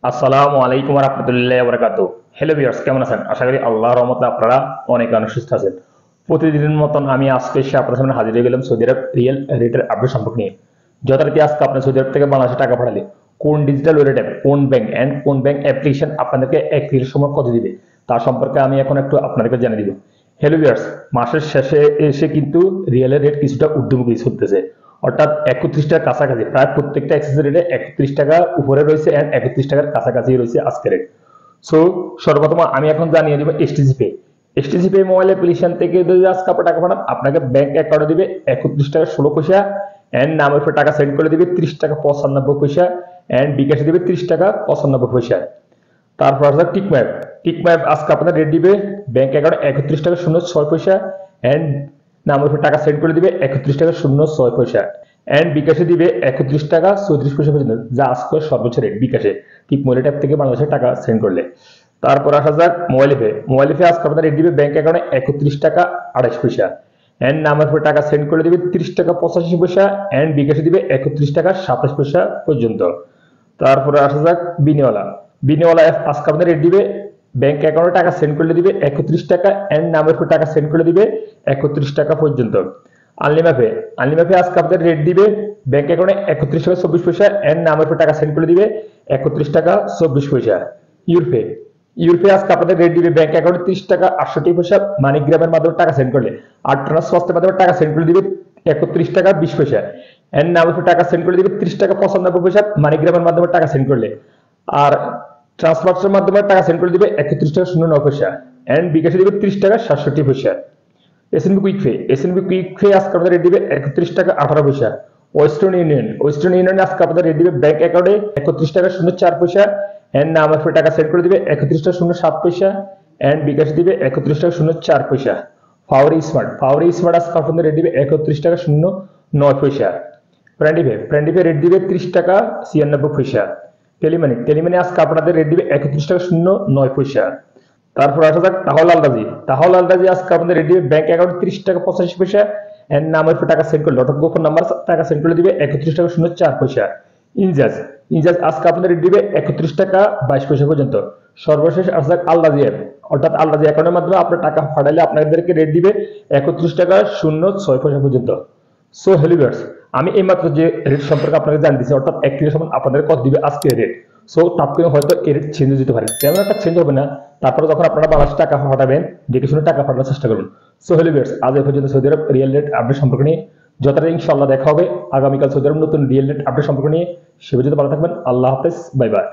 আসসালামু আলাইকুম ওয়া রাহমাতুল্লাহি ওয়া বারাকাতুহু। হ্যালো ভিউয়ার্স, কেমন আছেন? আশা করি আল্লাহর রহমতে আপনারা অনেক সুস্থ আছেন। প্রতিদিনের মতন আমি আজকে এসে আপনাদের সামনে হাজির হয়ে গেলাম সৌদি আরব রিয়েল রেটের আপডেট সম্পর্কে নিয়ে। যথারীতি আজকে আপনি সৌদি আরব থেকে বাংলাদেশে টাকা পাঠালে কোন ডিজিটাল ওয়ালেট অ্যাপ, কোন ব্যাংক এন্ড কোন ব্যাংক অ্যাপ্লিকেশন আপনাদেরকে এক রিয়েল সময় কত দিবে তার সম্পর্কে আমি এখন একটু আপনাদেরকে জানিয়ে দিব। হ্যালো ভিউয়ার্স, মাসের শেষে এসে কিন্তু রিয়েলের রেট কিছুটা ঊর্ধ্বমুখী চলতেছে, অর্থাৎ 31 টাকার কাছাকাছি। প্রায় প্রত্যেকটা এক্সচেঞ্জ রেটে 31 টাকা উপরে রয়েছে এন্ড 31 টাকার কাছাকাছি রয়েছে আজকের রেট। সো সর্বপ্রথম আমি এখন জানিয়ে দিব STC pay. STC pay mobile application থেকে যদি আজকে আপনার টাকা পাঠান, আপনাকে ব্যাংক অ্যাকাউন্টে দিবে 31 টাকা 16 পয়সা এন্ড নামের উপর টাকা সেন্ড করে দিবে 30 টাকা 95 পয়সা এন্ড বিকাশে দিবে 30 টাকা 95 পয়সা। তারপর আসলে টিকম্যাপ। টিকম্যাপ আজকে আপনার রেট দিবে ব্যাংক অ্যাকাউন্টে 31 টাকা 06 পয়সা এন্ড নামের উপর টাকা সেন্ড করে দিবে 31 টাকা 06 পয়সা এন্ড বিকাশে দিবে 31 টাকা 34 পয়সা পর্যন্ত, যা আজকে সর্বোচ্চ রেট বিকাশে ঠিক মোবাইল ট্যাপ থেকে বাংলাদেশে টাকা সেন্ড করলে। তারপর আসা যাক মোবাইল পে। মোবাইল পে আজকে আপনার রেট দিবে ব্যাংক অ্যাকাউন্টে 31 টাকা 28 পয়সা এন্ড নামের উপর টাকা সেন্ড করে দিবে 30 টাকা 85 পয়সা এন্ড বিকাশে দিবে 31 টাকা 27 পয়সা পর্যন্ত। তারপরে আসা যাক বিনিওয়ালা। বিনিওয়ালা আজকে আপনার রেট দিবে ব্যাংক অ্যাকাউন্টে টাকা সেন্ড করলে দিবে 31 টাকা এন্ড নামের উপর টাকা সেন্ড করে দিবে 31 টাকা পর্যন্ত। আনলিমাপে। আনলিমাপে আজকে আপনাদের রেট দিবে ব্যাংক অ্যাকাউন্টে 31 টাকা 24 পয়সা এন্ড নামের উপর টাকা সেন্ড করে দিবে 31 টাকা 24 পয়সা। ইউরপে। ইউরপে আজকে আপনাদের রেট দিবে ব্যাংক অ্যাকাউন্টে 30 টাকা 68 পয়সা মানিগ্রামের মাধ্যমে টাকা সেন্ড করলে, আর ট্রান্সফারের মাধ্যমে টাকা সেন্ড করে দিবে 31 টাকা 20 পয়সা এন্ড নামের উপর টাকা সেন্ড করে দিবে 30 টাকা 95 পয়সা মানিগ্রামের মাধ্যমে টাকা সেন্ড করলে, আর ট্রান্সফারের মাধ্যমে টাকা সেন্ড করে দিবে 31 টাকা 09 পয়সা এন্ড বিকাশে দিবে 30 টাকা 67 পয়সা। SNB quick pay. SNB quick pay আজকে আপনাদের রেট দিবে 31 টাকা 18 পয়সা। Western union. ওয়েস্টার্ন ইউনিয়ন আজকে আপনাদের রেট দিবে ব্যাংক অ্যাকাউন্টে 31 টাকা 04 পয়সা এন্ড নামের উপর টাকা সেন্ড করে দিবে 31 টাকা 07 পয়সা এন্ড বিকাশ দিবে 31 টাকা 04 পয়সা। ফাওয়ারি স্মার্ট। ফাওয়ারি স্মার্ট আজকে আপনাদের রেট দিবে 31 টাকা 09 পয়সা। প্র্যান্ডিপে। প্র্যান্ডিপে রেট দিবে 30 টাকা 96 পয়সা। টেলিমানি। টেলিমানি আজকে আপনাদের রেট দিবে 31 টাকা 09 পয়সা। তারপর আসা যাক তাহল আলদাজি। তাহল আলদাজি আজকে আপনাদের রেট দিবে ব্যাংক অ্যাকাউন্ট 30 টাকা 85 পয়সা এন্ড নামের উপর টাকা সেন্ড করলে ডট গোপন নাম্বার টাকা সেন্ড করে দিবে 31 টাকা 04 পয়সা। ইনজাজ। ইনজাজ আজকে আপনাদের রেট দিবে 31 টাকা 22 পয়সা পর্যন্ত। সর্বশেষ আসা যাক আলদাজি অ্যাপ, অর্থাৎ আলদাজি অ্যাকাউন্টের মাধ্যমে আপনার টাকা পাঠাইলে আপনাদেরকে রেট দিবে 31 টাকা 06 পয়সা পর্যন্ত। সো হ্যালো ভিউয়ার্স, আমি এইমাত্র যে রেট সম্পর্কে আপনাকে জানিয়ে দিচ্ছি, অর্থাৎ এক রিয়াল সমান আপনাদের কত দিবে আজকে রেট। সো তাৎক্ষণিক হয়তো এই রেট চেঞ্জ হতে পারে, তেমন একটা চেঞ্জ হবে না। তারপরে যখন আপনারা বাংলাদেশে টাকা পাঠাবেন দেখে শুনে টাকা পাঠানোর চেষ্টা করুন। সো হ্যালো ভিউয়ার্স, আজ এই পর্যন্ত সৌদি আরব রিয়েল রেট আপডেট সম্পর্কে নিয়ে। যথারীতি ইনশাআল্লাহ দেখা হবে আগামীকাল সৌদি আরব নতুন রিয়েল রেট আপডেট সম্পর্কে নিয়ে। সে পর্যন্ত ভালো থাকবেন। আল্লাহ হাফেজ, বাই বাই।